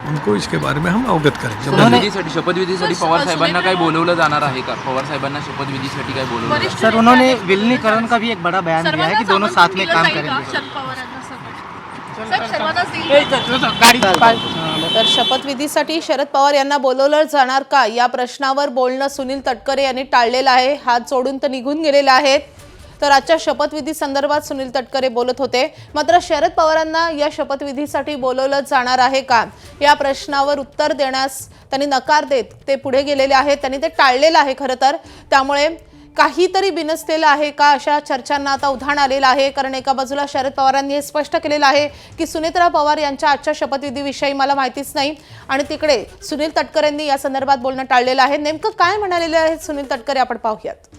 उनको इसके बारे में हम अवगत करेंगे। शपथविधीसाठी पवार साहेबांना काय बोलवलं जाणार आहे का? पवार साहेबांना शपथविधीसाठी काय बोलवलं? सर उन्होंने विलीनीकरण का भी एक बड़ा बयान दिया है कि दोनों साथ में काम करेंगे। तर शपथविधीसाठी शरद पवार यांना बोलवलं जाणार का या प्रश्नावर बोलणं सुनील तटकरे यांनी टाळलेलं आहे। हात जोडून तर निघून गेलेले आहेत। तर आजच्या शपथविधी संदर्भात सुनील तटकरे बोलत होते। मात्र शरद पवारांना या शपथविधीसाठी बोलवलं जाणार आहे का या प्रश्नावर उत्तर देण्यास त्यांनी नकार देत ते पुढे गेलेले आहेत। त्यांनी ते टाळलेलं आहे खरं तर। त्यामुळे काहीतरी बिनसलेलं आहे का अशा चर्चांना आता उधाण आलेलं आहे। कारण एका बाजूला शरद पवारांनी हे स्पष्ट केलेलं आहे की सुनेत्रा पवार यांच्या आजच्या शपथविधीविषयी मला माहितीच नाही आणि तिकडे सुनील तटकरेंनी या संदर्भात बोलणं टाळलेलं आहे। नेमकं काय म्हणालेले आहेत सुनील तटकरे आपण पाहूयात।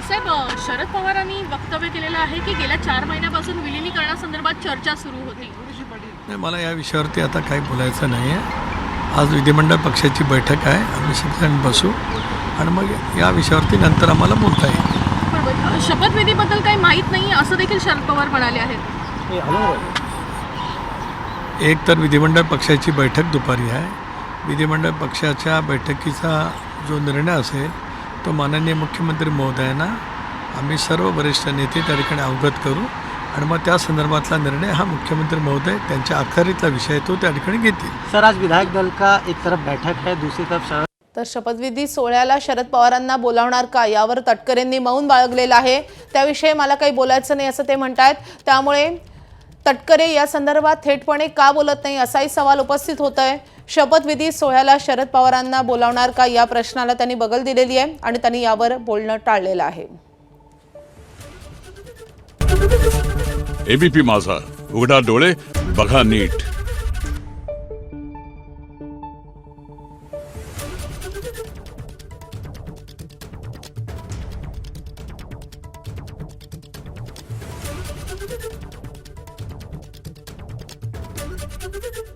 साहेब, शरद पवारांनी वक्तव्य केलेलं आहे की गेल्या 4 महिन्यापासून विलीनीकरणासंदर्भात चर्चा सुरू होती। नाही, मला या विषयावरती आता काही बोलायचं नाही आहे। आज विधिमंडळ पक्षाची बैठक आहे, आम्ही सगळ्यांनी बसू आणि मग या विषयावरती नंतर आम्हाला बोलता येईल। पण शपथविधीबद्दल काही माहीत नाही असं देखील शरद पवार म्हणाले आहेत। एक तर विधिमंडळ पक्षाची बैठक दुपारी आहे। विधिमंडळ पक्षाच्या बैठकीचा जो निर्णय असेल तो माननीय मुख्यमंत्री महोदयांना आम्ही सर्व वरिष्ठ नेते त्या ठिकाणी अवगत करू आणि मग त्या संदर्भातला निर्णय हा मुख्यमंत्री महोदय त्यांच्या अखत्यारीतला विषय तो त्या ठिकाणी घेतील। सर आज विधायक दल का एक तरफ बैठक है, दूसरी तरफ तर शपथविधी सोहळ्याला शरद पवारांना बोलावणार का यावर तटकरेंनी मौन बाळगलेलं आहे। त्याविषयी मला काही बोलायचं नाही असं ते म्हणतात। त्यामुळे तटकरे या संदर्भात थेटपणे का बोलत नाही असाही सवाल उपस्थित होतोय। शपथविधी सोहळ्याला शरद पवारांना बोलावणार का या प्रश्नाला त्यांनी बगल दिलेली आहे आणि त्यांनी यावर बोलणं टाळलेलं आहे। एबीपी माझा, उघडा डोळे बघा नीट। Thank you.